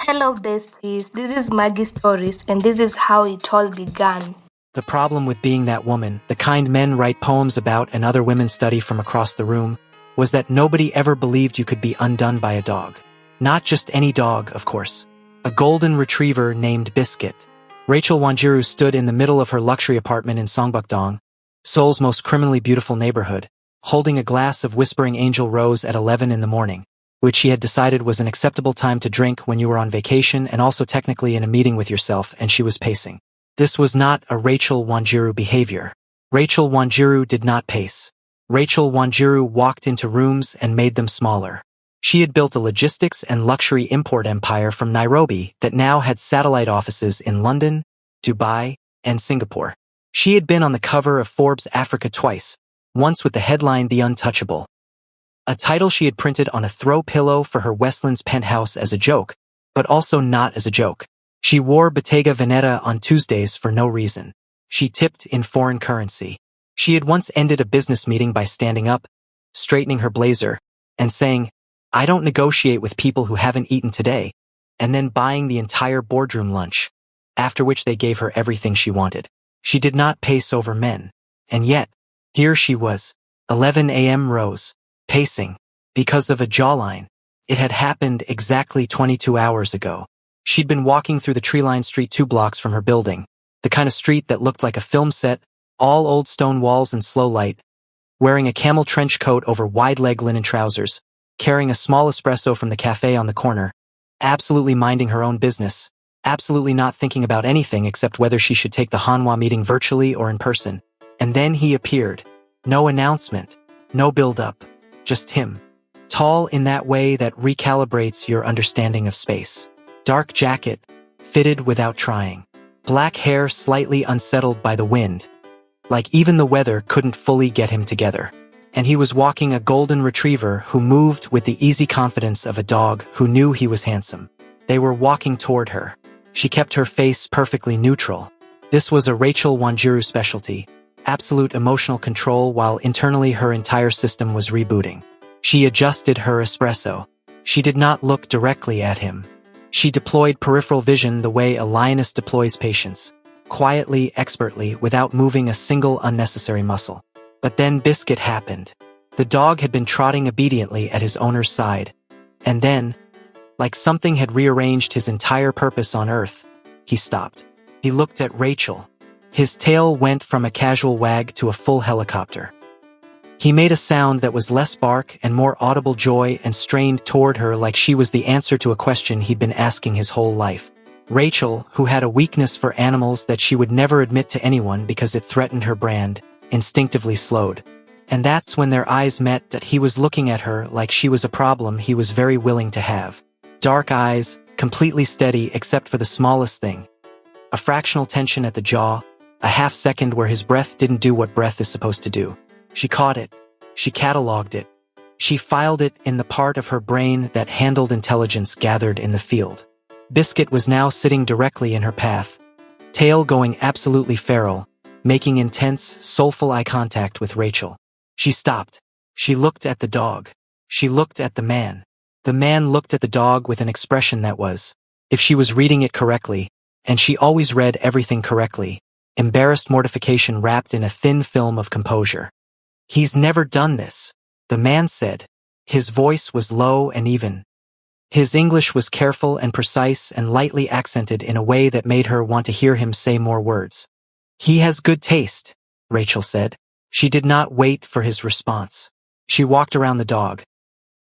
Hello, besties. This is Maggie Stories, and this is how it all began. The problem with being that woman, the kind men write poems about and other women study from across the room, was that nobody ever believed you could be undone by a dog. Not just any dog, of course. A golden retriever named Biscuit. Rachel Wanjiru stood in the middle of her luxury apartment in Songbukdong, Seoul's most criminally beautiful neighborhood, holding a glass of Whispering Angel Rose at 11 in the morning, which she had decided was an acceptable time to drink when you were on vacation and also technically in a meeting with yourself, and she was pacing. This was not a Rachel Wanjiru behavior. Rachel Wanjiru did not pace. Rachel Wanjiru walked into rooms and made them smaller. She had built a logistics and luxury import empire from Nairobi that now had satellite offices in London, Dubai, and Singapore. She had been on the cover of Forbes Africa twice, once with the headline The Untouchable, a title she had printed on a throw pillow for her Westlands penthouse as a joke, but also not as a joke. She wore Bottega Veneta on Tuesdays for no reason. She tipped in foreign currency. She had once ended a business meeting by standing up, straightening her blazer, and saying, "I don't negotiate with people who haven't eaten today," and then buying the entire boardroom lunch, after which they gave her everything she wanted. She did not pace over men. And yet, here she was, 11 a.m. Rose, pacing, because of a jawline. It had happened exactly 22 hours ago. She'd been walking through the tree-lined street 2 blocks from her building, the kind of street that looked like a film set, all old stone walls and slow light, wearing a camel trench coat over wide-leg linen trousers, carrying a small espresso from the cafe on the corner, absolutely minding her own business, absolutely not thinking about anything except whether she should take the Hanwha meeting virtually or in person. And then he appeared. No announcement, no build-up, just him. Tall in that way that recalibrates your understanding of space. Dark jacket, fitted without trying. Black hair slightly unsettled by the wind, like even the weather couldn't fully get him together. And he was walking a golden retriever who moved with the easy confidence of a dog who knew he was handsome. They were walking toward her. She kept her face perfectly neutral. This was a Rachel Wanjiru specialty, absolute emotional control while internally her entire system was rebooting. She adjusted her espresso. She did not look directly at him. She deployed peripheral vision the way a lioness deploys patience, quietly, expertly, without moving a single unnecessary muscle. But then Biscuit happened. The dog had been trotting obediently at his owner's side. And then, like something had rearranged his entire purpose on Earth, he stopped. He looked at Rachel. His tail went from a casual wag to a full helicopter. He made a sound that was less bark and more audible joy and strained toward her like she was the answer to a question he'd been asking his whole life. Rachel, who had a weakness for animals that she would never admit to anyone because it threatened her brand, instinctively slowed. And that's when their eyes met that he was looking at her like she was a problem he was very willing to have. Dark eyes, completely steady except for the smallest thing. A fractional tension at the jaw, a half second where his breath didn't do what breath is supposed to do. She caught it. She cataloged it. She filed it in the part of her brain that handled intelligence gathered in the field. Biscuit was now sitting directly in her path, tail going absolutely feral, making intense, soulful eye contact with Rachel. She stopped. She looked at the dog. She looked at the man. The man looked at the dog with an expression that was, if she was reading it correctly, and she always read everything correctly, embarrassed mortification wrapped in a thin film of composure. "He's never done this," the man said. His voice was low and even. His English was careful and precise and lightly accented in a way that made her want to hear him say more words. "He has good taste," Rachel said. She did not wait for his response. She walked around the dog.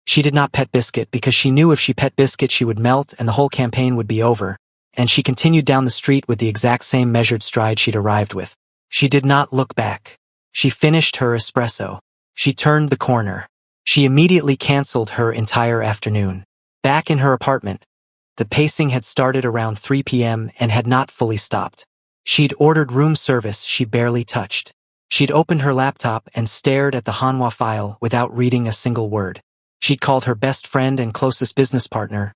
She did not pet Biscuit because she knew if she pet Biscuit she would melt and the whole campaign would be over, and she continued down the street with the exact same measured stride she'd arrived with. She did not look back. She finished her espresso. She turned the corner. She immediately canceled her entire afternoon. Back in her apartment, the pacing had started around 3 p.m. and had not fully stopped. She'd ordered room service she barely touched. She'd opened her laptop and stared at the Hanwha file without reading a single word. She'd called her best friend and closest business partner,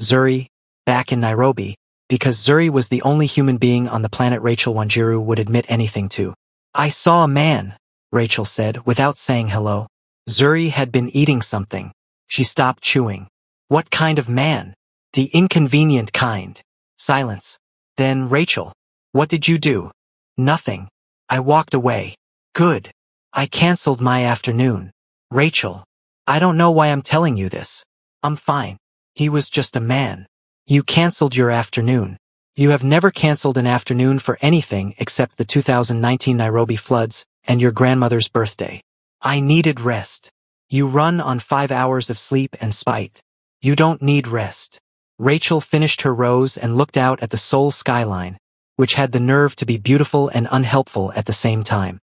Zuri, back in Nairobi, because Zuri was the only human being on the planet Rachel Wanjiru would admit anything to. "I saw a man," Rachel said, without saying hello. Zuri had been eating something. She stopped chewing. "What kind of man?" The inconvenient kind. Silence. Then, Rachel, what did you do? Nothing. I walked away. Good. I canceled my afternoon. Rachel, I don't know why I'm telling you this. I'm fine. He was just a man. You canceled your afternoon. You have never canceled an afternoon for anything except the 2019 Nairobi floods and your grandmother's birthday. I needed rest. You run on 5 hours of sleep and spite. You don't need rest. Rachel finished her rose and looked out at the Seoul skyline, which had the nerve to be beautiful and unhelpful at the same time.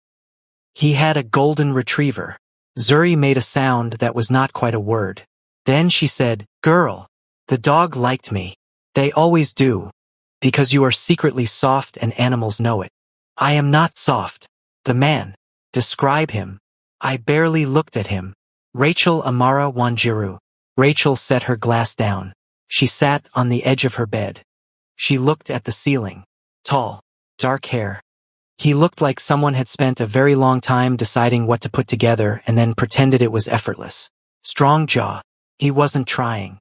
He had a golden retriever. Zuri made a sound that was not quite a word. Then she said, "Girl, the dog liked me. They always do. Because you are secretly soft and animals know it. I am not soft. The man. Describe him." I barely looked at him. Rachel Amara Wanjiru. Rachel set her glass down. She sat on the edge of her bed. She looked at the ceiling. Tall, dark hair. He looked like someone had spent a very long time deciding what to put together and then pretended it was effortless. Strong jaw. He wasn't trying.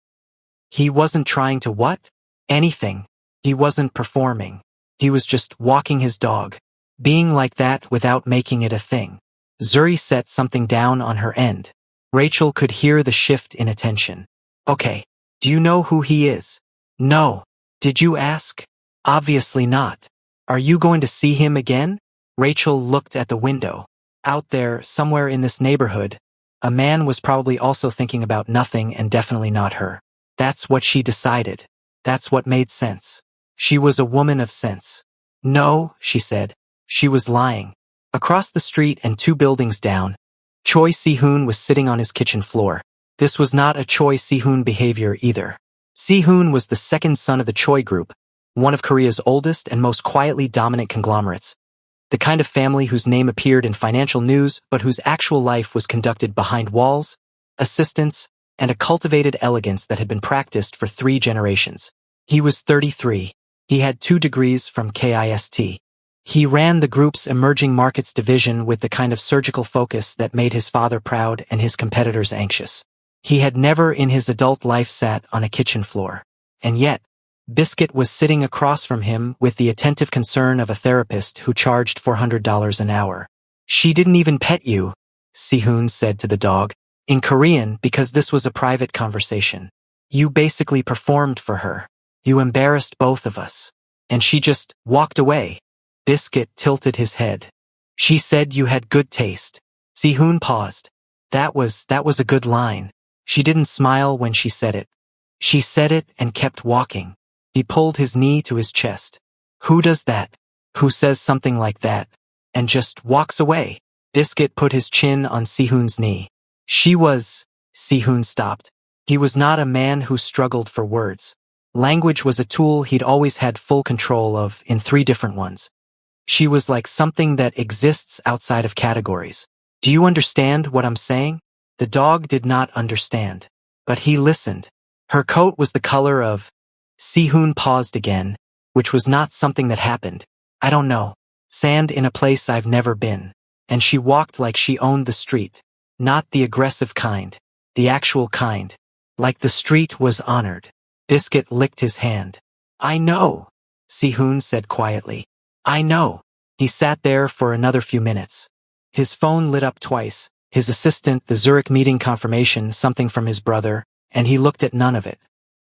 He wasn't trying to what? Anything. He wasn't performing. He was just walking his dog. Being like that without making it a thing. Zuri set something down on her end. Rachel could hear the shift in attention. Okay. Do you know who he is? No. Did you ask? Obviously not. Are you going to see him again? Rachel looked at the window. Out there, somewhere in this neighborhood, a man was probably also thinking about nothing and definitely not her. That's what she decided. That's what made sense. She was a woman of sense. No, she said. She was lying. Across the street and 2 buildings down, Choi Si-hoon was sitting on his kitchen floor. This was not a Choi Si-hoon behavior either. Si-hoon was the second son of the Choi Group, one of Korea's oldest and most quietly dominant conglomerates. The kind of family whose name appeared in financial news but whose actual life was conducted behind walls, assistants, and a cultivated elegance that had been practiced for 3 generations. He was 33. He had 2 degrees from KIST. He ran the group's emerging markets division with the kind of surgical focus that made his father proud and his competitors anxious. He had never in his adult life sat on a kitchen floor. And yet, Biscuit was sitting across from him with the attentive concern of a therapist who charged $400 an hour. She didn't even pet you, Si-hoon said to the dog, in Korean because this was a private conversation. You basically performed for her. You embarrassed both of us. And she just walked away. Biscuit tilted his head. She said you had good taste. Si-hoon paused. That was a good line. She didn't smile when she said it. She said it and kept walking. He pulled his knee to his chest. Who does that? Who says something like that? And just walks away? Biscuit put his chin on Si-hoon's knee. Si-hoon stopped. He was not a man who struggled for words. Language was a tool he'd always had full control of in 3 different ones. She was like something that exists outside of categories. Do you understand what I'm saying? The dog did not understand. But he listened. Her coat was the color of... Si-hoon paused again, which was not something that happened. I don't know. Sand in a place I've never been. And she walked like she owned the street. Not the aggressive kind. The actual kind. Like the street was honored. Biscuit licked his hand. I know, Si-hoon said quietly. I know. He sat there for another few minutes. His phone lit up twice. His assistant, the Zurich meeting confirmation, something from his brother, and he looked at none of it.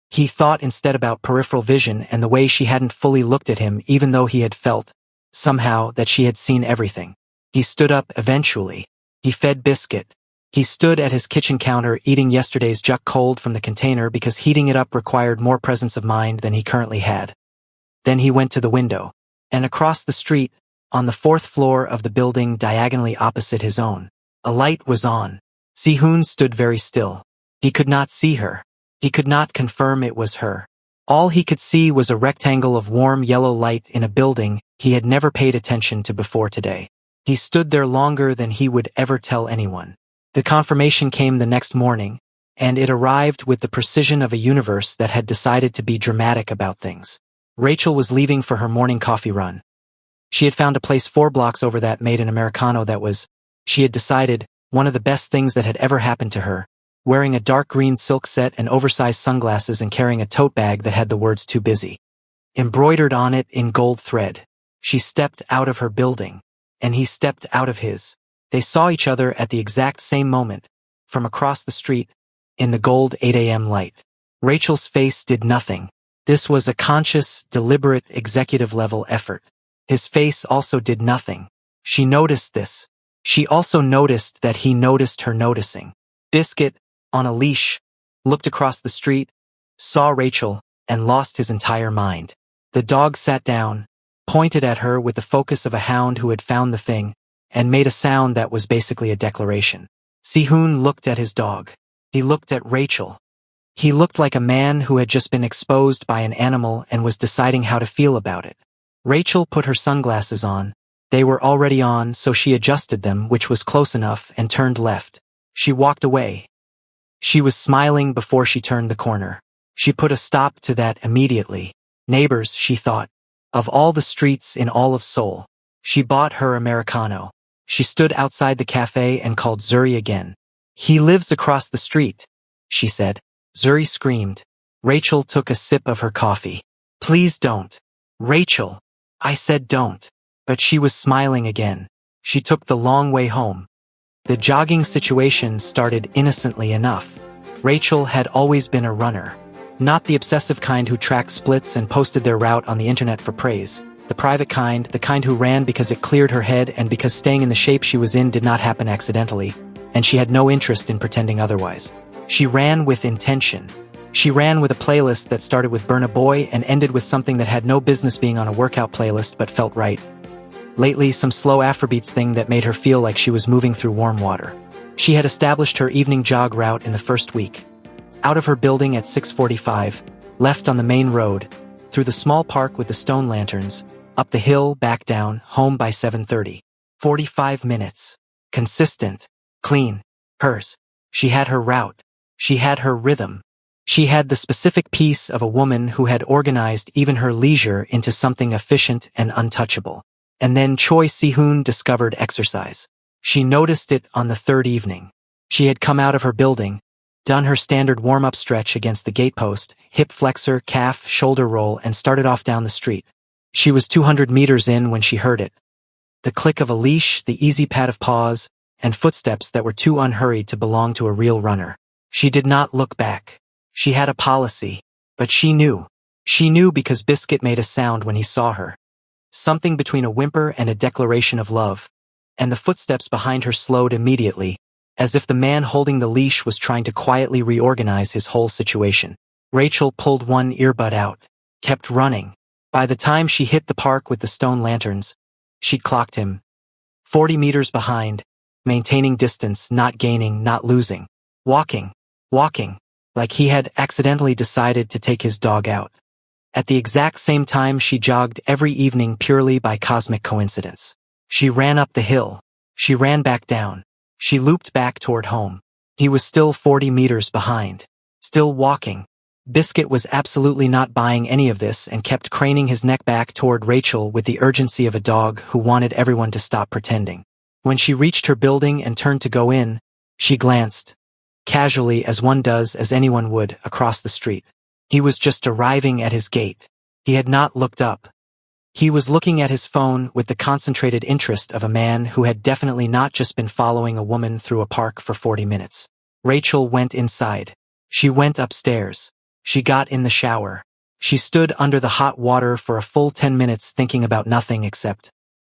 He thought instead about peripheral vision and the way she hadn't fully looked at him even though he had felt, somehow, that she had seen everything. He stood up eventually. He fed Biscuit. He stood at his kitchen counter eating yesterday's juk cold from the container because heating it up required more presence of mind than he currently had. Then he went to the window. And across the street, on the 4th floor of the building diagonally opposite his own, a light was on. Si-hoon stood very still. He could not see her. He could not confirm it was her. All he could see was a rectangle of warm yellow light in a building he had never paid attention to before today. He stood there longer than he would ever tell anyone. The confirmation came the next morning, and it arrived with the precision of a universe that had decided to be dramatic about things. Rachel was leaving for her morning coffee run. She had found a place 4 blocks over that made an Americano that was, she had decided, one of the best things that had ever happened to her, wearing a dark green silk set and oversized sunglasses and carrying a tote bag that had the words "Too Busy" embroidered on it in gold thread. She stepped out of her building, and he stepped out of his. They saw each other at the exact same moment, from across the street, in the gold 8 a.m. light. Rachel's face did nothing. This was a conscious, deliberate, executive-level effort. His face also did nothing. She noticed this. She also noticed that he noticed her noticing. Biscuit, on a leash, looked across the street, saw Rachel, and lost his entire mind. The dog sat down, pointed at her with the focus of a hound who had found the thing, and made a sound that was basically a declaration. Sihun looked at his dog. He looked at Rachel. He looked like a man who had just been exposed by an animal and was deciding how to feel about it. Rachel put her sunglasses on. They were already on, so she adjusted them, which was close enough, and turned left. She walked away. She was smiling before she turned the corner. She put a stop to that immediately. Neighbors, she thought. Of all the streets in all of Seoul. She bought her Americano. She stood outside the cafe and called Zuri again. "He lives across the street," she said. Zuri screamed. Rachel took a sip of her coffee. "Please don't. Rachel, I said don't." But she was smiling again. She took the long way home. The jogging situation started innocently enough. Rachel had always been a runner. Not the obsessive kind who tracked splits and posted their route on the internet for praise. The private kind, the kind who ran because it cleared her head and because staying in the shape she was in did not happen accidentally, and she had no interest in pretending otherwise. She ran with intention. She ran with a playlist that started with Burna Boy and ended with something that had no business being on a workout playlist but felt right. Lately, some slow Afrobeats thing that made her feel like she was moving through warm water. She had established her evening jog route in the first week. Out of her building at 6:45, left on the main road, through the small park with the stone lanterns, up the hill, back down, home by 7:30. 45 minutes. Consistent. Clean. Hers. She had her route. She had her rhythm. She had the specific piece of a woman who had organized even her leisure into something efficient and untouchable. And then Choi Si-hoon discovered exercise. She noticed it on the third evening. She had come out of her building, done her standard warm-up stretch against the gatepost, hip flexor, calf, shoulder roll, and started off down the street. She was 200 meters in when she heard it. The click of a leash, the easy pat of paws, and footsteps that were too unhurried to belong to a real runner. She did not look back. She had a policy, but she knew. She knew because Biscuit made a sound when he saw her. Something between a whimper and a declaration of love. And the footsteps behind her slowed immediately, as if the man holding the leash was trying to quietly reorganize his whole situation. Rachel pulled one earbud out, kept running. By the time she hit the park with the stone lanterns, she'd clocked him. 40 meters behind, maintaining distance, not gaining, not losing. Walking, like he had accidentally decided to take his dog out. At the exact same time she jogged every evening purely by cosmic coincidence. She ran up the hill. She ran back down. She looped back toward home. He was still 40 meters behind. Still walking. Biscuit was absolutely not buying any of this and kept craning his neck back toward Rachel with the urgency of a dog who wanted everyone to stop pretending. When she reached her building and turned to go in, she glanced, casually as one does, as anyone would, across the street. He was just arriving at his gate. He had not looked up. He was looking at his phone with the concentrated interest of a man who had definitely not just been following a woman through a park for 40 minutes. Rachel went inside. She went upstairs. She got in the shower. She stood under the hot water for a full 10 minutes thinking about nothing except,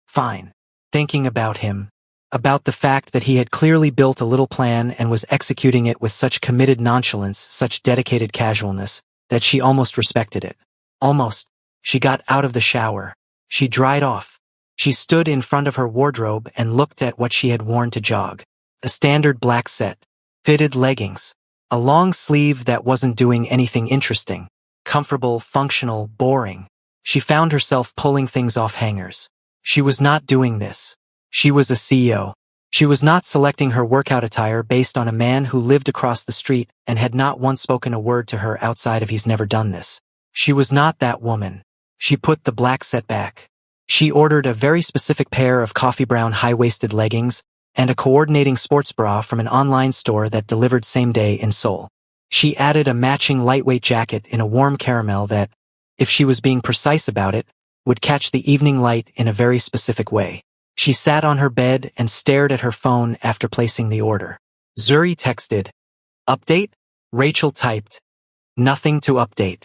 fine. Thinking about him. About the fact that he had clearly built a little plan and was executing it with such committed nonchalance, such dedicated casualness, that she almost respected it. Almost. She got out of the shower. She dried off. She stood in front of her wardrobe and looked at what she had worn to jog. A standard black set. Fitted leggings. A long sleeve that wasn't doing anything interesting. Comfortable, functional, boring. She found herself pulling things off hangers. She was not doing this. She was a CEO. She was not selecting her workout attire based on a man who lived across the street and had not once spoken a word to her outside of "he's never done this." She was not that woman. She put the black set back. She ordered a very specific pair of coffee brown high-waisted leggings and a coordinating sports bra from an online store that delivered same day in Seoul. She added a matching lightweight jacket in a warm caramel that, if she was being precise about it, would catch the evening light in a very specific way. She sat on her bed and stared at her phone after placing the order. Zuri texted, "Update?" Rachel typed, "Nothing to update."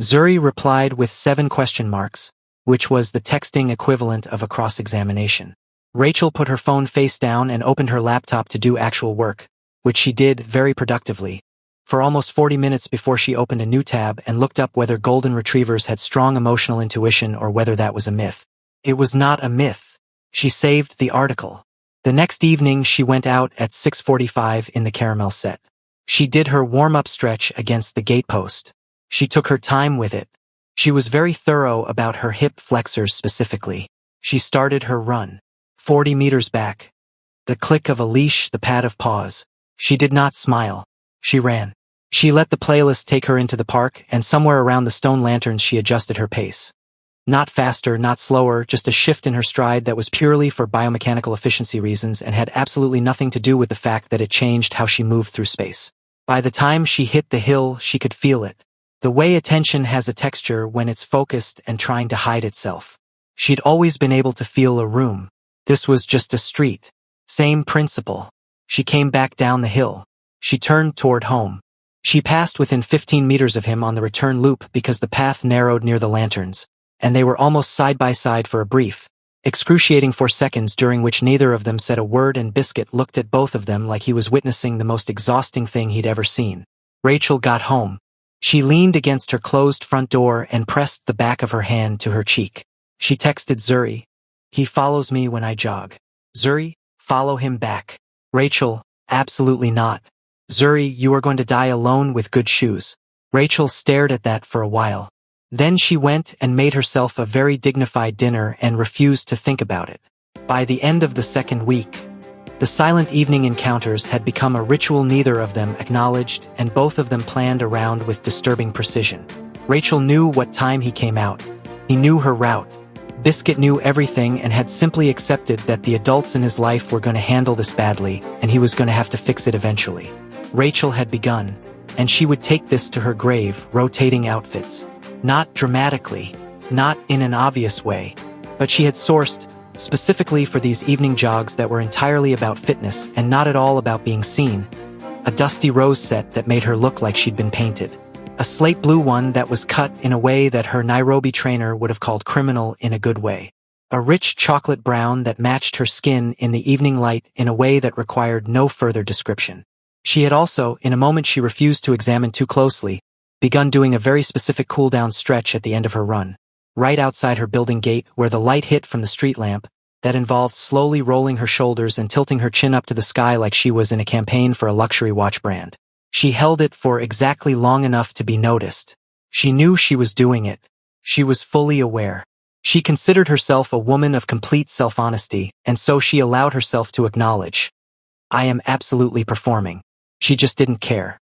Zuri replied with 7 question marks, which was the texting equivalent of a cross-examination. Rachel put her phone face down and opened her laptop to do actual work, which she did very productively, for almost 40 minutes before she opened a new tab and looked up whether golden retrievers had strong emotional intuition or whether that was a myth. It was not a myth. She saved the article. The next evening she went out at 6:45 in the caramel set. She did her warm-up stretch against the gatepost. She took her time with it. She was very thorough about her hip flexors specifically. She started her run. 40 meters back. The click of a leash, the pad of paws. She did not smile. She ran. She let the playlist take her into the park, and somewhere around the stone lanterns she adjusted her pace. Not faster, not slower, just a shift in her stride that was purely for biomechanical efficiency reasons and had absolutely nothing to do with the fact that it changed how she moved through space. By the time she hit the hill, she could feel it. The way attention has a texture when it's focused and trying to hide itself. She'd always been able to feel a room. This was just a street. Same principle. She came back down the hill. She turned toward home. She passed within 15 meters of him on the return loop because the path narrowed near the lanterns, and they were almost side by side for a brief, excruciating 4 seconds during which neither of them said a word, and Biscuit looked at both of them like he was witnessing the most exhausting thing he'd ever seen. Rachel got home. She leaned against her closed front door and pressed the back of her hand to her cheek. She texted Zuri, "He follows me when I jog." Zuri, "Follow him back." Rachel, "Absolutely not. Zuri, you are going to die alone with good shoes." Rachel stared at that for a while. Then she went and made herself a very dignified dinner and refused to think about it. By the end of the second week, the silent evening encounters had become a ritual neither of them acknowledged, and both of them planned around with disturbing precision. Rachel knew what time he came out. He knew her route. Biscuit knew everything and had simply accepted that the adults in his life were going to handle this badly, and he was going to have to fix it eventually. Rachel had begun, and she would take this to her grave, rotating outfits. Not dramatically, not in an obvious way, but she had sourced, specifically for these evening jogs that were entirely about fitness and not at all about being seen, a dusty rose set that made her look like she'd been painted. A slate blue one that was cut in a way that her Nairobi trainer would have called criminal in a good way. A rich chocolate brown that matched her skin in the evening light in a way that required no further description. She had also, in a moment she refused to examine too closely, begun doing a very specific cool-down stretch at the end of her run, right outside her building gate where the light hit from the street lamp, that involved slowly rolling her shoulders and tilting her chin up to the sky like she was in a campaign for a luxury watch brand. She held it for exactly long enough to be noticed. She knew she was doing it. She was fully aware. She considered herself a woman of complete self-honesty, and so she allowed herself to acknowledge, "I am absolutely performing." She just didn't care.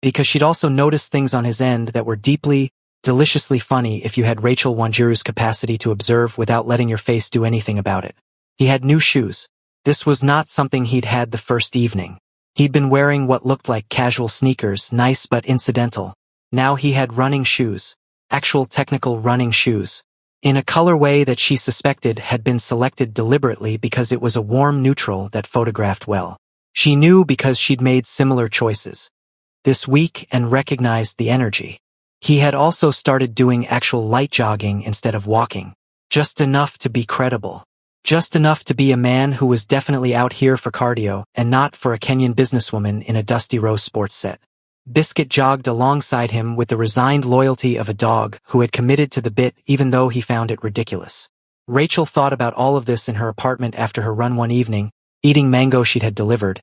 Because she'd also noticed things on his end that were deeply, deliciously funny if you had Rachel Wanjiru's capacity to observe without letting your face do anything about it. He had new shoes. This was not something he'd had the first evening. He'd been wearing what looked like casual sneakers, nice but incidental. Now he had running shoes. Actual technical running shoes. In a colorway that she suspected had been selected deliberately because it was a warm neutral that photographed well. She knew because she'd made similar choices this week and recognized the energy. He had also started doing actual light jogging instead of walking. Just enough to be credible. Just enough to be a man who was definitely out here for cardio and not for a Kenyan businesswoman in a dusty rose sports set. Biscuit jogged alongside him with the resigned loyalty of a dog who had committed to the bit even though he found it ridiculous. Rachel thought about all of this in her apartment after her run one evening, eating mango she'd had delivered.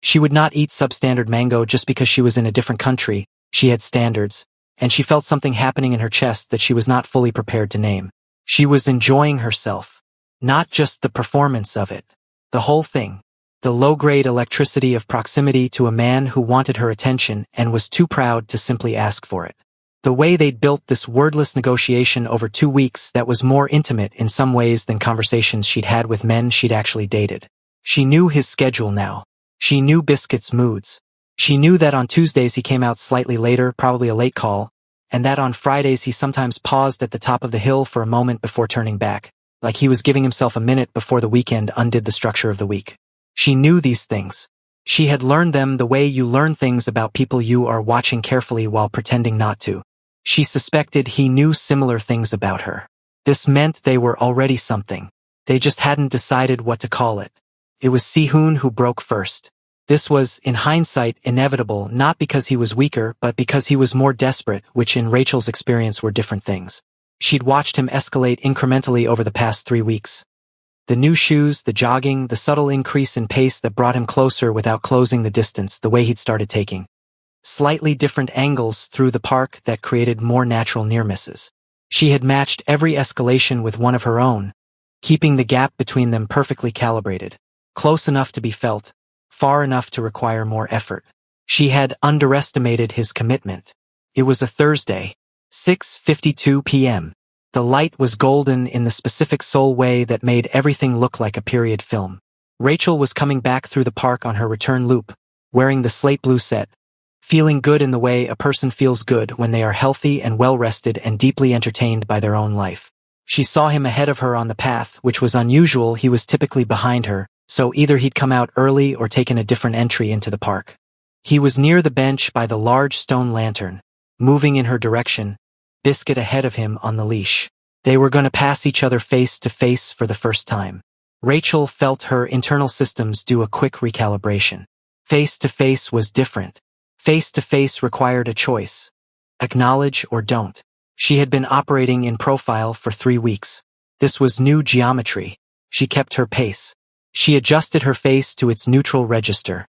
She would not eat substandard mango just because she was in a different country. She had standards, and she felt something happening in her chest that she was not fully prepared to name. She was enjoying herself. Not just the performance of it. The whole thing. The low-grade electricity of proximity to a man who wanted her attention and was too proud to simply ask for it. The way they'd built this wordless negotiation over 2 weeks that was more intimate in some ways than conversations she'd had with men she'd actually dated. She knew his schedule now. She knew Biscuit's moods. She knew that on Tuesdays he came out slightly later, probably a late call, and that on Fridays he sometimes paused at the top of the hill for a moment before turning back, like he was giving himself a minute before the weekend undid the structure of the week. She knew these things. She had learned them the way you learn things about people you are watching carefully while pretending not to. She suspected he knew similar things about her. This meant they were already something. They just hadn't decided what to call it. It was Si-hoon who broke first. This was, in hindsight, inevitable, not because he was weaker, but because he was more desperate, which in Rachel's experience were different things. She'd watched him escalate incrementally over the past 3 weeks. The new shoes, the jogging, the subtle increase in pace that brought him closer without closing the distance, the way he'd started taking slightly different angles through the park that created more natural near misses. She had matched every escalation with one of her own, keeping the gap between them perfectly calibrated, close enough to be felt, far enough to require more effort. She had underestimated his commitment. It was a Thursday, 6:52 p.m. The light was golden in the specific soul way that made everything look like a period film. Rachel was coming back through the park on her return loop, wearing the slate blue set, feeling good in the way a person feels good when they are healthy and well-rested and deeply entertained by their own life. She saw him ahead of her on the path, which was unusual. He was typically behind her, so either he'd come out early or taken a different entry into the park. He was near the bench by the large stone lantern, moving in her direction, Biscuit ahead of him on the leash. They were going to pass each other face to face for the first time. Rachel felt her internal systems do a quick recalibration. Face to face was different. Face to face required a choice. Acknowledge or don't. She had been operating in profile for 3 weeks. This was new geometry. She kept her pace. She adjusted her face to its neutral register.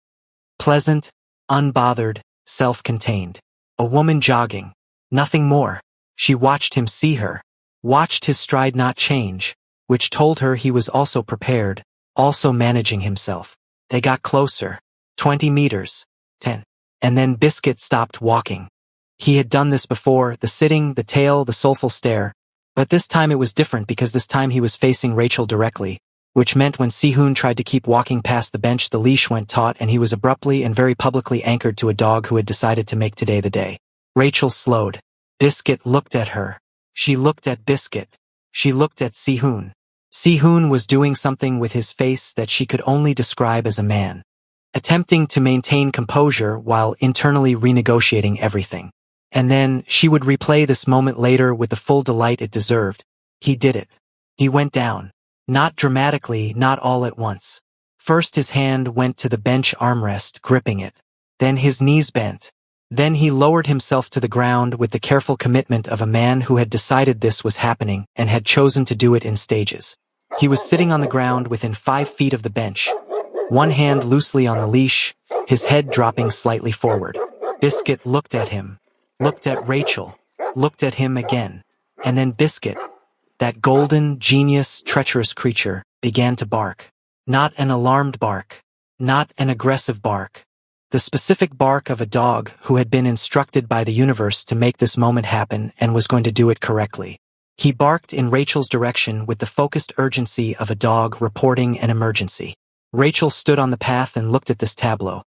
Pleasant, unbothered, self-contained. A woman jogging. Nothing more. She watched him see her. Watched his stride not change, which told her he was also prepared, also managing himself. They got closer. 20 meters. 10. And then Biscuit stopped walking. He had done this before, the sitting, the tail, the soulful stare. But this time it was different because this time he was facing Rachel directly, which meant when Si-hoon tried to keep walking past the bench the leash went taut and he was abruptly and very publicly anchored to a dog who had decided to make today the day. Rachel slowed. Biscuit looked at her. She looked at Biscuit. She looked at Si-hoon. Si-hoon was doing something with his face that she could only describe as a man, attempting to maintain composure while internally renegotiating everything. And then she would replay this moment later with the full delight it deserved. He did it. He went down. Not dramatically, not all at once. First his hand went to the bench armrest, gripping it. Then his knees bent. Then he lowered himself to the ground with the careful commitment of a man who had decided this was happening and had chosen to do it in stages. He was sitting on the ground within 5 feet of the bench, one hand loosely on the leash, his head dropping slightly forward. Biscuit looked at him, looked at Rachel, looked at him again, and then Biscuit, that golden, genius, treacherous creature, began to bark. Not an alarmed bark, not an aggressive bark. The specific bark of a dog who had been instructed by the universe to make this moment happen and was going to do it correctly. He barked in Rachel's direction with the focused urgency of a dog reporting an emergency. Rachel stood on the path and looked at this tableau.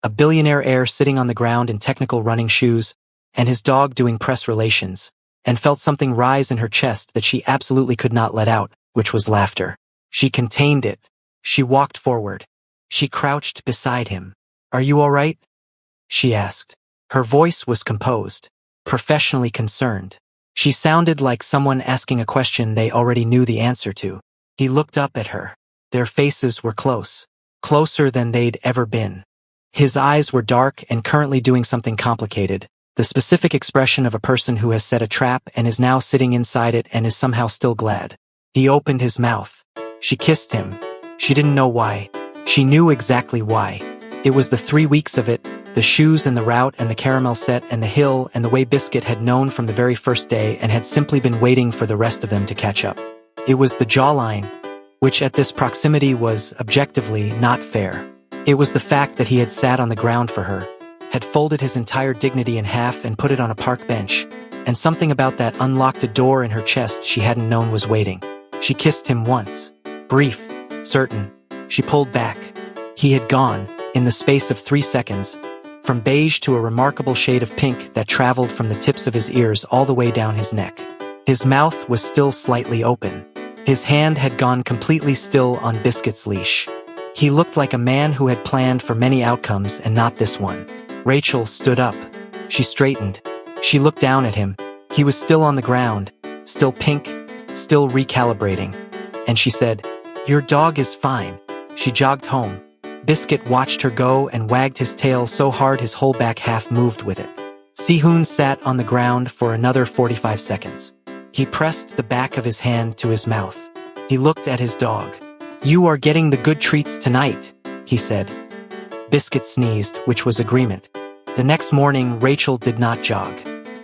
A billionaire heir sitting on the ground in technical running shoes, and his dog doing press relations, and felt something rise in her chest that she absolutely could not let out, which was laughter. She contained it. She walked forward. She crouched beside him. "Are you all right?" she asked. Her voice was composed, professionally concerned. She sounded like someone asking a question they already knew the answer to. He looked up at her. Their faces were close, closer than they'd ever been. His eyes were dark and currently doing something complicated, the specific expression of a person who has set a trap and is now sitting inside it and is somehow still glad. He opened his mouth. She kissed him. She didn't know why. She knew exactly why. It was the 3 weeks of it, the shoes and the route and the caramel set and the hill and the way Biscuit had known from the very first day and had simply been waiting for the rest of them to catch up. It was the jawline, which at this proximity was objectively not fair. It was the fact that he had sat on the ground for her, had folded his entire dignity in half and put it on a park bench, and something about that unlocked a door in her chest she hadn't known was waiting. She kissed him once. Brief, certain, She pulled back. He had gone, in the space of 3 seconds, from beige to a remarkable shade of pink that traveled from the tips of his ears all the way down his neck. His mouth was still slightly open. His hand had gone completely still on Biscuit's leash. He looked like a man who had planned for many outcomes and not this one. Rachel stood up. She straightened. She looked down at him. He was still on the ground, still pink, still recalibrating. And she said, "Your dog is fine." She jogged home. Biscuit watched her go and wagged his tail so hard his whole back half moved with it. Sehun sat on the ground for another 45 seconds. He pressed the back of his hand to his mouth. He looked at his dog. "You are getting the good treats tonight," he said. Biscuit sneezed, which was agreement. The next morning, Rachel did not jog.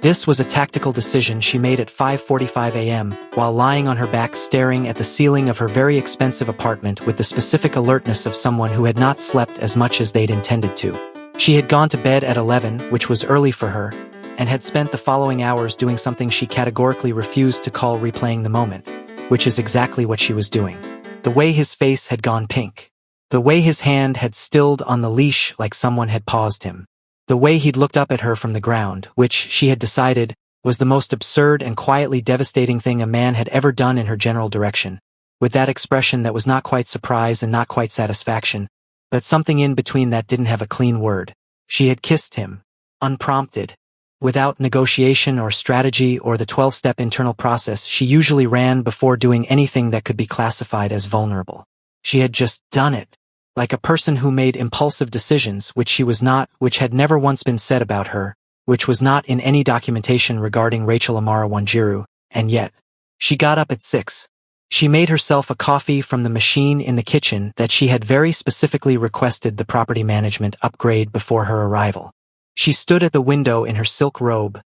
This was a tactical decision she made at 5:45 a.m. while lying on her back staring at the ceiling of her very expensive apartment with the specific alertness of someone who had not slept as much as they'd intended to. She had gone to bed at 11, which was early for her, and had spent the following hours doing something she categorically refused to call replaying the moment, which is exactly what she was doing. The way his face had gone pink. The way his hand had stilled on the leash like someone had paused him. The way he'd looked up at her from the ground, which, she had decided, was the most absurd and quietly devastating thing a man had ever done in her general direction, with that expression that was not quite surprise and not quite satisfaction, but something in between that didn't have a clean word. She had kissed him, unprompted, without negotiation or strategy or the 12-step internal process she usually ran before doing anything that could be classified as vulnerable. She had just done it. Like a person who made impulsive decisions, which she was not, which had never once been said about her, which was not in any documentation regarding Rachel Amara Wanjiru, and yet. She got up at 6. She made herself a coffee from the machine in the kitchen that she had very specifically requested the property management upgrade before her arrival. She stood at the window in her silk robe,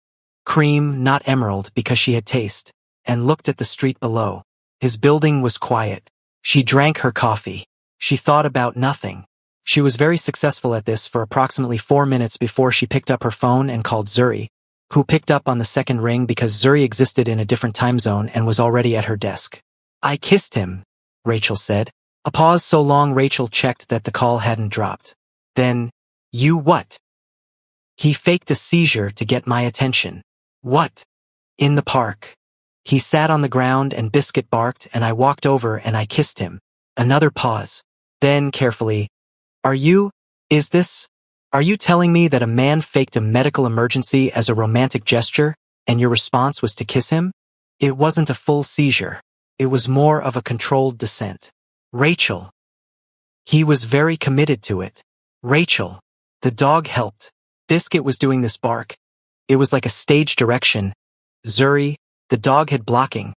cream, not emerald because she had taste, and looked at the street below. His building was quiet. She drank her coffee. She thought about nothing. She was very successful at this for approximately 4 minutes before she picked up her phone and called Zuri, who picked up on the second ring because Zuri existed in a different time zone and was already at her desk. "I kissed him," Rachel said. A pause so long Rachel checked that the call hadn't dropped. Then, "You what?" "He faked a seizure to get my attention." "What?" "In the park. He sat on the ground and Biscuit barked and I walked over and I kissed him." Another pause. Then, carefully, Are you telling me that a man faked a medical emergency as a romantic gesture, and your response was to kiss him? It wasn't a full seizure. It was more of a controlled descent. Rachel. He was very committed to it. Rachel. The dog helped. Biscuit was doing this bark. It was like a stage direction. Zuri, the dog had blocking.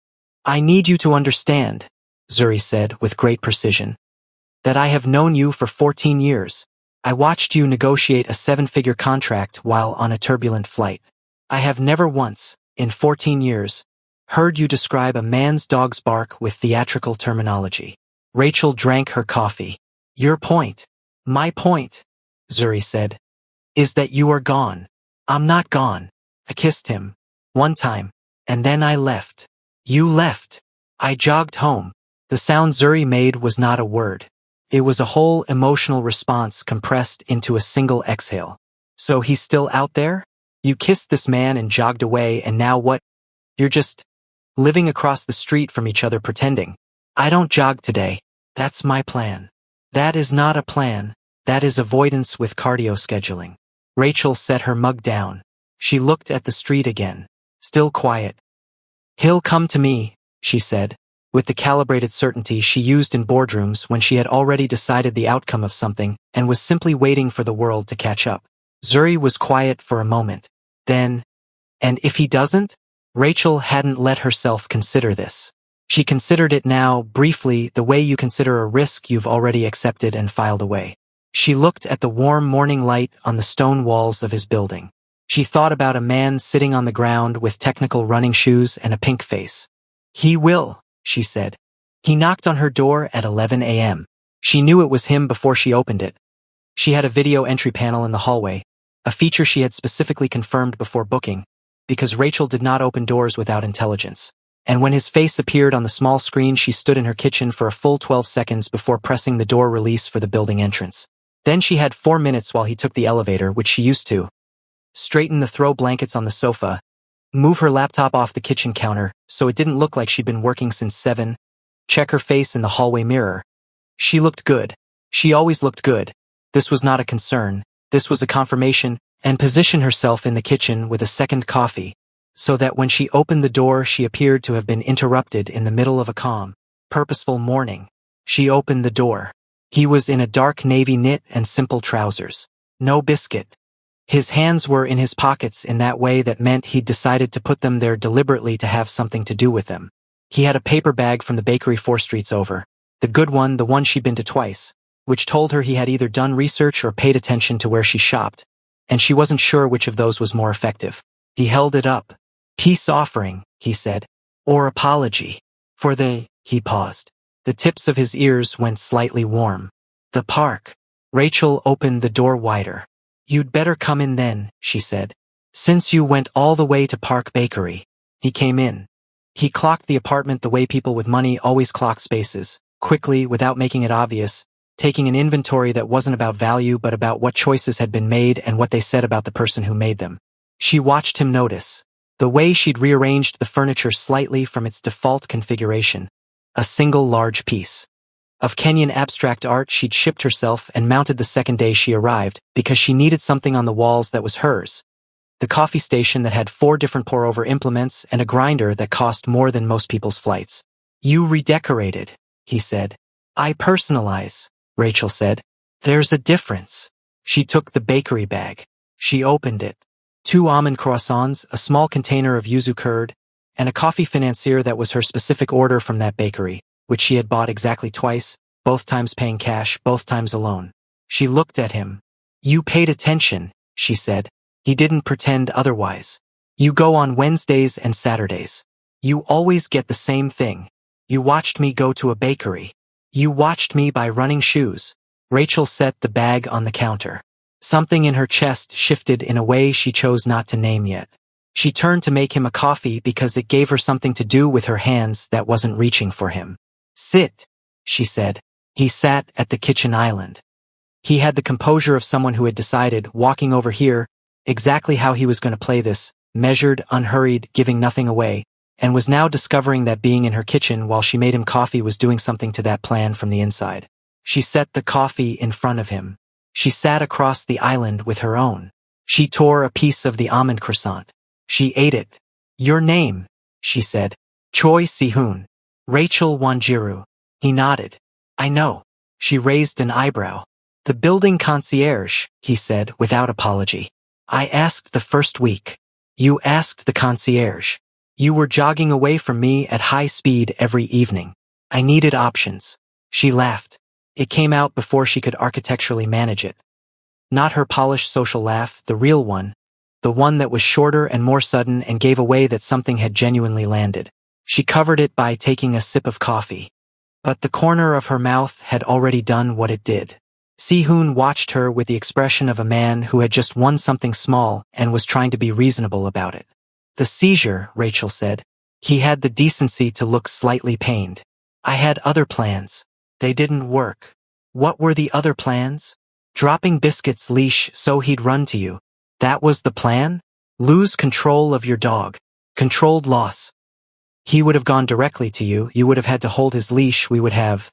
"I need you to understand," Zuri said with great precision, "that I have known you for 14 years. I watched you negotiate a 7-figure contract while on a turbulent flight. I have never once, in 14 years, heard you describe a man's dog's bark with theatrical terminology." Rachel drank her coffee. "Your point, my point," Zuri said, "is that you are gone." "I'm not gone. I kissed him. One time. And then I left." "You left." "I jogged home." The sound Zuri made was not a word. It was a whole emotional response compressed into a single exhale. "So he's still out there? You kissed this man and jogged away and now what? You're just living across the street from each other pretending." "I don't jog today. That's my plan." "That is not a plan. That is avoidance with cardio scheduling." Rachel set her mug down. She looked at the street again. Still quiet. "He'll come to me," she said, with the calibrated certainty she used in boardrooms when she had already decided the outcome of something and was simply waiting for the world to catch up. Zuri was quiet for a moment. Then, "And if he doesn't?" Rachel hadn't let herself consider this. She considered it now, briefly, the way you consider a risk you've already accepted and filed away. She looked at the warm morning light on the stone walls of his building. She thought about a man sitting on the ground with technical running shoes and a pink face. "He will," she said. He knocked on her door at 11 a.m. She knew it was him before she opened it. She had a video entry panel in the hallway, a feature she had specifically confirmed before booking, because Rachel did not open doors without intelligence. And when his face appeared on the small screen, she stood in her kitchen for a full 12 seconds before pressing the door release for the building entrance. Then she had 4 minutes while he took the elevator, which she used to straighten the throw blankets on the sofa, move her laptop off the kitchen counter so it didn't look like she'd been working since 7, check her face in the hallway mirror. She looked good. She always looked good. This was not a concern. This was a confirmation, and position herself in the kitchen with a second coffee, so that when she opened the door she appeared to have been interrupted in the middle of a calm, purposeful morning. She opened the door. He was in a dark navy knit and simple trousers. No biscuit. His hands were in his pockets in that way that meant he'd decided to put them there deliberately to have something to do with them. He had a paper bag from the bakery 4 streets over. The good one, the one she'd been to twice, which told her he had either done research or paid attention to where she shopped, and she wasn't sure which of those was more effective. He held it up. Peace offering, he said. Or apology. He paused. The tips of his ears went slightly warm. The park. Rachel opened the door wider. You'd better come in then, she said. Since you went all the way to Park Bakery. He came in. He clocked the apartment the way people with money always clock spaces, quickly, without making it obvious, taking an inventory that wasn't about value but about what choices had been made and what they said about the person who made them. She watched him notice. The way she'd rearranged the furniture slightly from its default configuration. A single large piece of Kenyan abstract art she'd shipped herself and mounted the second day she arrived because she needed something on the walls that was hers. The coffee station that had 4 different pour-over implements and a grinder that cost more than most people's flights. You redecorated, he said. I personalize, Rachel said. There's a difference. She took the bakery bag. She opened it. 2 almond croissants, a small container of yuzu curd, and a coffee financier that was her specific order from that bakery, which she had bought exactly twice, both times paying cash, both times alone. She looked at him. You paid attention, she said. He didn't pretend otherwise. You go on Wednesdays and Saturdays. You always get the same thing. You watched me go to a bakery. You watched me buy running shoes. Rachel set the bag on the counter. Something in her chest shifted in a way she chose not to name yet. She turned to make him a coffee because it gave her something to do with her hands that wasn't reaching for him. Sit, she said. He sat at the kitchen island. He had the composure of someone who had decided, walking over here, exactly how he was going to play this, measured, unhurried, giving nothing away, and was now discovering that being in her kitchen while she made him coffee was doing something to that plan from the inside. She set the coffee in front of him. She sat across the island with her own. She tore a piece of the almond croissant. She ate it. Your name, she said. Choi Si-hoon. Rachel Wanjiru. He nodded. I know. She raised an eyebrow. The building concierge, he said without apology. I asked the first week. You asked the concierge. You were jogging away from me at high speed every evening. I needed options. She laughed. It came out before she could architecturally manage it. Not her polished social laugh, the real one. The one that was shorter and more sudden and gave away that something had genuinely landed. She covered it by taking a sip of coffee. But the corner of her mouth had already done what it did. Si-hoon watched her with the expression of a man who had just won something small and was trying to be reasonable about it. The seizure, Rachel said. He had the decency to look slightly pained. I had other plans. They didn't work. What were the other plans? Dropping Biscuit's leash so he'd run to you. That was the plan? Lose control of your dog. Controlled loss. He would have gone directly to you. You would have had to hold his leash. We would have.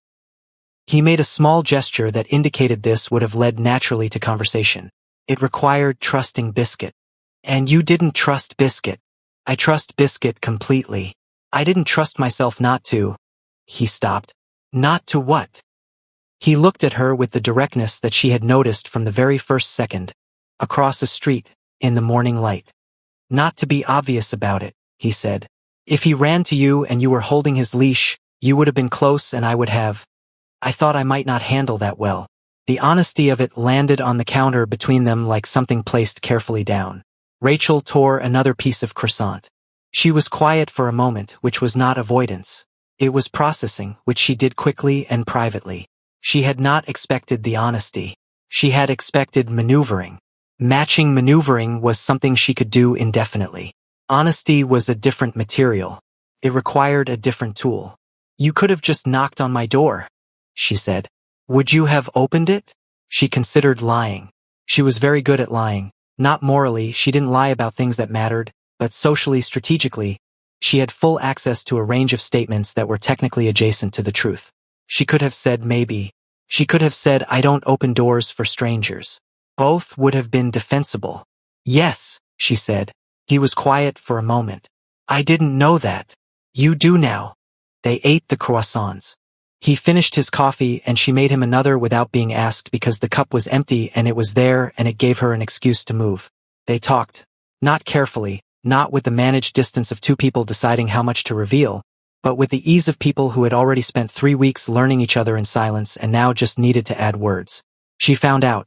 He made a small gesture that indicated this would have led naturally to conversation. It required trusting Biscuit. And you didn't trust Biscuit. I trust Biscuit completely. I didn't trust myself not to. He stopped. Not to what? He looked at her with the directness that she had noticed from the very first second. Across a street, in the morning light. Not to be obvious about it, he said. If he ran to you and you were holding his leash, you would have been close and I would have. I thought I might not handle that well. The honesty of it landed on the counter between them like something placed carefully down. Rachel tore another piece of croissant. She was quiet for a moment, which was not avoidance. It was processing, which she did quickly and privately. She had not expected the honesty. She had expected maneuvering. Matching maneuvering was something she could do indefinitely. Honesty was a different material. It required a different tool. You could have just knocked on my door, she said. Would you have opened it? She considered lying. She was very good at lying. Not morally, she didn't lie about things that mattered, but socially, strategically, she had full access to a range of statements that were technically adjacent to the truth. She could have said maybe. She could have said I don't open doors for strangers. Both would have been defensible. Yes, she said. He was quiet for a moment. I didn't know that. You do now. They ate the croissants. He finished his coffee and she made him another without being asked because the cup was empty and it was there and it gave her an excuse to move. They talked. Not carefully, not with the managed distance of two people deciding how much to reveal, but with the ease of people who had already spent 3 weeks learning each other in silence and now just needed to add words. She found out.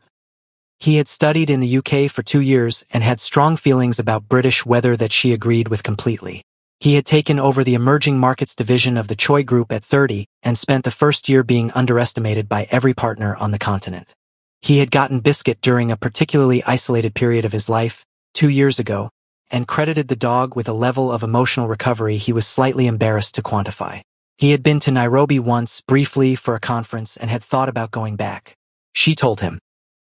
He had studied in the UK for 2 years and had strong feelings about British weather that she agreed with completely. He had taken over the emerging markets division of the Choi Group at 30 and spent the first year being underestimated by every partner on the continent. He had gotten biscuit during a particularly isolated period of his life, 2 years ago, and credited the dog with a level of emotional recovery he was slightly embarrassed to quantify. He had been to Nairobi once, briefly, for a conference and had thought about going back. She told him.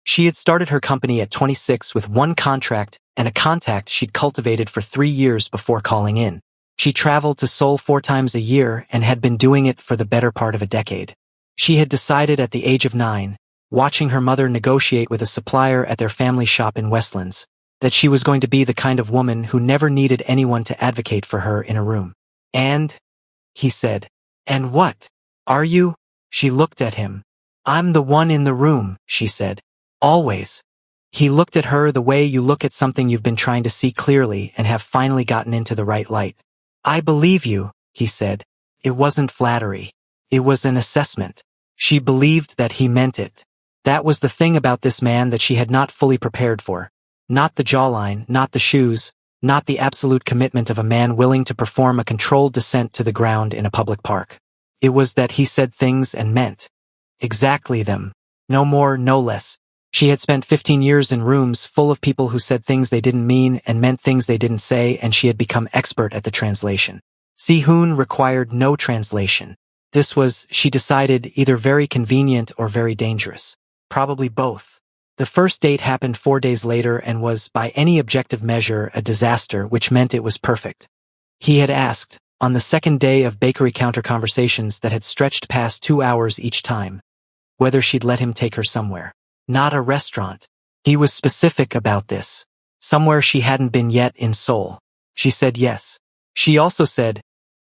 She had started her company at 26 with one contract and a contact she'd cultivated for 3 years before calling in. She traveled to Seoul 4 times a year and had been doing it for the better part of a decade. She had decided at the age of 9, watching her mother negotiate with a supplier at their family shop in Westlands, that she was going to be the kind of woman who never needed anyone to advocate for her in a room. And? He said. And what? Are you? She looked at him. I'm the one in the room, she said. Always. He looked at her the way you look at something you've been trying to see clearly and have finally gotten into the right light. I believe you, he said. It wasn't flattery. It was an assessment. She believed that he meant it. That was the thing about this man that she had not fully prepared for. Not the jawline, not the shoes, not the absolute commitment of a man willing to perform a controlled descent to the ground in a public park. It was that he said things and meant exactly them. No more, no less. She had spent 15 years in rooms full of people who said things they didn't mean and meant things they didn't say, and she had become expert at the translation. Si-hoon required no translation. This was, she decided, either very convenient or very dangerous. Probably both. The first date happened 4 days later and was, by any objective measure, a disaster, which meant it was perfect. He had asked, on the second day of bakery counter conversations that had stretched past 2 hours each time, whether she'd let him take her somewhere. Not a restaurant. He was specific about this. Somewhere she hadn't been yet in Seoul. She said yes. She also said,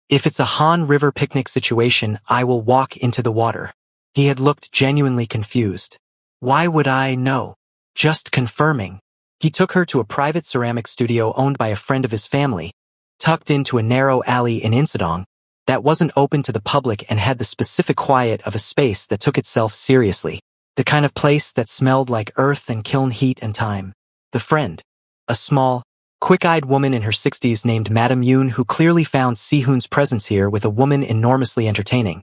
if it's a Han River picnic situation, I will walk into the water. He had looked genuinely confused. Why would I know? Just confirming. He took her to a private ceramic studio owned by a friend of his family, tucked into a narrow alley in Insadong, that wasn't open to the public and had the specific quiet of a space that took itself seriously. The kind of place that smelled like earth and kiln heat and time. The friend, a small, quick-eyed woman in her 60s named Madame Yoon, who clearly found Si-hoon's presence here with a woman enormously entertaining,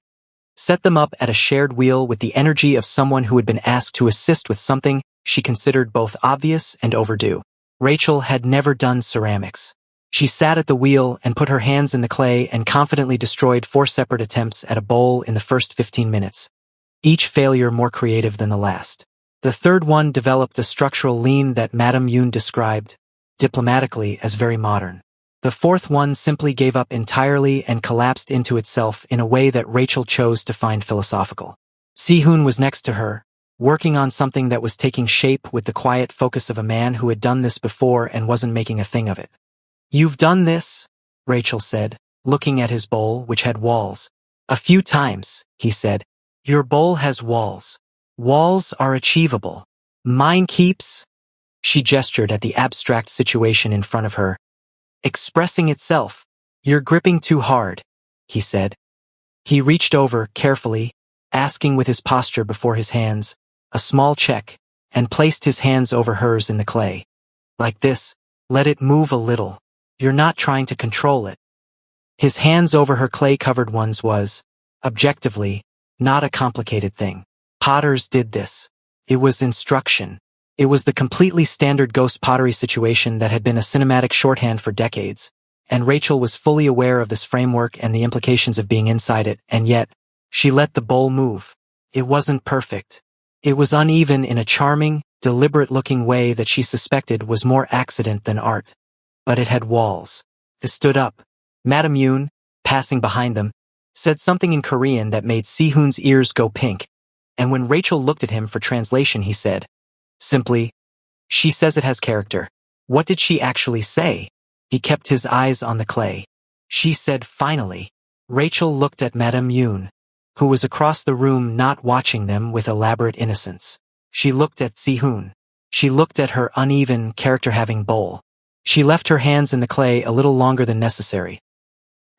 set them up at a shared wheel with the energy of someone who had been asked to assist with something she considered both obvious and overdue. Rachel had never done ceramics. She sat at the wheel and put her hands in the clay and confidently destroyed 4 separate attempts at a bowl in the first 15 minutes. Each failure more creative than the last. The third one developed a structural lean that Madame Yoon described, diplomatically, as very modern. The fourth one simply gave up entirely and collapsed into itself in a way that Rachel chose to find philosophical. Si-hoon was next to her, working on something that was taking shape with the quiet focus of a man who had done this before and wasn't making a thing of it. You've done this, Rachel said, looking at his bowl, which had walls. A few times, he said. Your bowl has walls. Walls are achievable. Mine keeps, she gestured at the abstract situation in front of her, expressing itself. You're gripping too hard, he said. He reached over, carefully, asking with his posture before his hands, a small check, and placed his hands over hers in the clay. Like this, let it move a little. You're not trying to control it. His hands over her clay-covered ones was, objectively, not a complicated thing. Potters did this. It was instruction. It was the completely standard ghost pottery situation that had been a cinematic shorthand for decades, and Rachel was fully aware of this framework and the implications of being inside it, and yet, she let the bowl move. It wasn't perfect. It was uneven in a charming, deliberate-looking way that she suspected was more accident than art. But it had walls. It stood up. Madame Yoon, passing behind them, said something in Korean that made Si-hoon's ears go pink, and when Rachel looked at him for translation he said, simply, "She says it has character." What did she actually say? He kept his eyes on the clay. She said finally. Rachel looked at Madame Yoon, who was across the room not watching them with elaborate innocence. She looked at Si-hoon. She looked at her uneven, character-having bowl. She left her hands in the clay a little longer than necessary.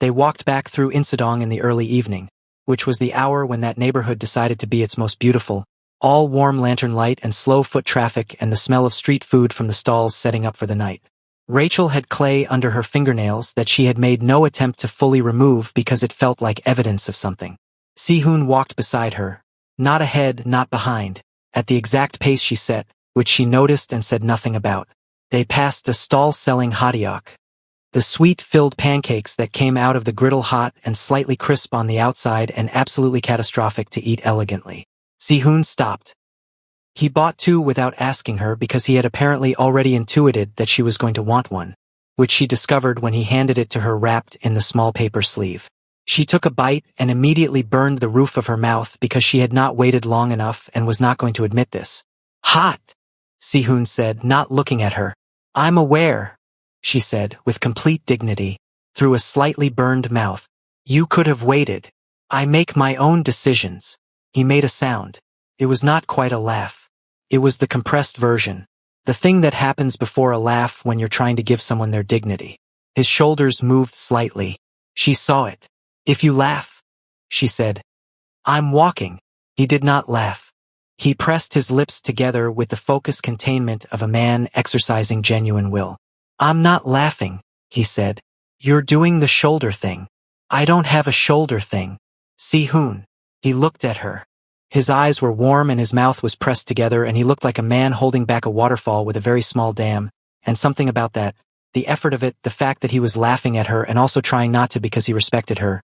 They walked back through Insadong in the early evening, which was the hour when that neighborhood decided to be its most beautiful, all warm lantern light and slow foot traffic and the smell of street food from the stalls setting up for the night. Rachel had clay under her fingernails that she had made no attempt to fully remove because it felt like evidence of something. Si-hoon walked beside her, not ahead, not behind, at the exact pace she set, which she noticed and said nothing about. They passed a stall selling hotteok, the sweet-filled pancakes that came out of the griddle hot and slightly crisp on the outside and absolutely catastrophic to eat elegantly. Si-hoon stopped. He bought two without asking her because he had apparently already intuited that she was going to want one, which she discovered when he handed it to her wrapped in the small paper sleeve. She took a bite and immediately burned the roof of her mouth because she had not waited long enough and was not going to admit this. "Hot," Si-hoon said, not looking at her. "I'm aware," she said, with complete dignity, through a slightly burned mouth. "You could have waited. I make my own decisions." He made a sound. It was not quite a laugh. It was the compressed version. The thing that happens before a laugh when you're trying to give someone their dignity. His shoulders moved slightly. She saw it. "If you laugh," she said. "I'm walking." He did not laugh. He pressed his lips together with the focused containment of a man exercising genuine will. "I'm not laughing," he said. "You're doing the shoulder thing." "I don't have a shoulder thing." Si-hoon. He looked at her. His eyes were warm and his mouth was pressed together and he looked like a man holding back a waterfall with a very small dam, and something about that, the effort of it, the fact that he was laughing at her and also trying not to because he respected her,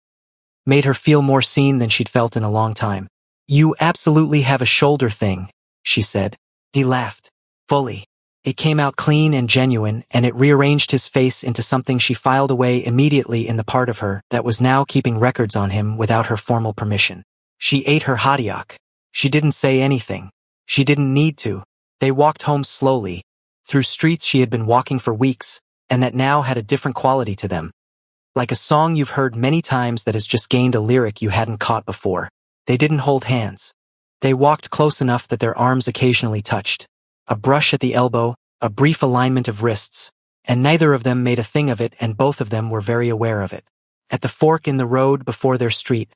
made her feel more seen than she'd felt in a long time. "You absolutely have a shoulder thing," she said. He laughed. Fully. It came out clean and genuine, and it rearranged his face into something she filed away immediately in the part of her that was now keeping records on him without her formal permission. She ate her hotteok. She didn't say anything. She didn't need to. They walked home slowly, through streets she had been walking for weeks, and that now had a different quality to them. Like a song you've heard many times that has just gained a lyric you hadn't caught before. They didn't hold hands. They walked close enough that their arms occasionally touched. A brush at the elbow, a brief alignment of wrists, and neither of them made a thing of it and both of them were very aware of it. At the fork in the road before their street,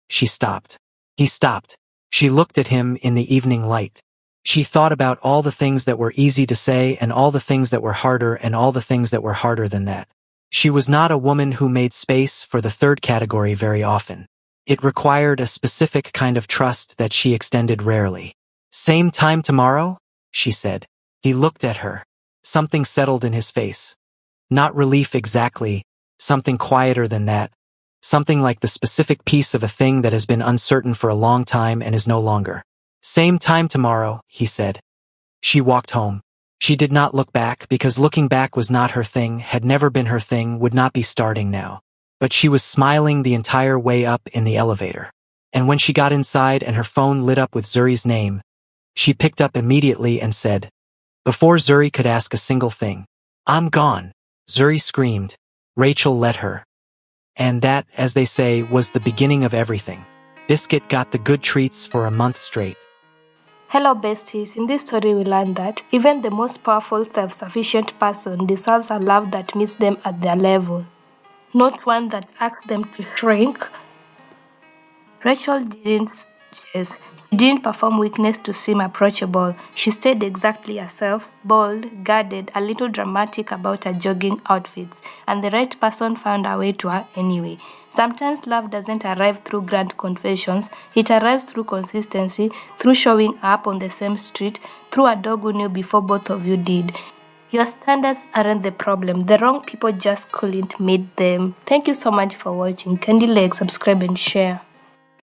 she stopped. He stopped. She looked at him in the evening light. She thought about all the things that were easy to say and all the things that were harder and all the things that were harder than that. She was not a woman who made space for the third category very often. It required a specific kind of trust that she extended rarely. "Same time tomorrow?" she said. He looked at her. Something settled in his face. Not relief exactly, something quieter than that. Something like the specific piece of a thing that has been uncertain for a long time and is no longer. "Same time tomorrow," he said. She walked home. She did not look back because looking back was not her thing, had never been her thing, would not be starting now. But she was smiling the entire way up in the elevator. And when she got inside and her phone lit up with Zuri's name, she picked up immediately and said, before Zuri could ask a single thing, "I'm gone." Zuri screamed. Rachel let her. And that, as they say, was the beginning of everything. Biscuit got the good treats for a month straight. Hello besties, in this story we learned that even the most powerful self-sufficient person deserves a love that meets them at their level, not one that asks them to shrink. Rachel didn't chase. She didn't perform weakness to seem approachable. She stayed exactly herself, bold, guarded, a little dramatic about her jogging outfits, and the right person found her way to her anyway. Sometimes love doesn't arrive through grand confessions. It arrives through consistency, through showing up on the same street, through a dog who knew before both of you did. Your standards aren't the problem. The wrong people just couldn't meet them. Thank you so much for watching. Kindly like, subscribe, and share.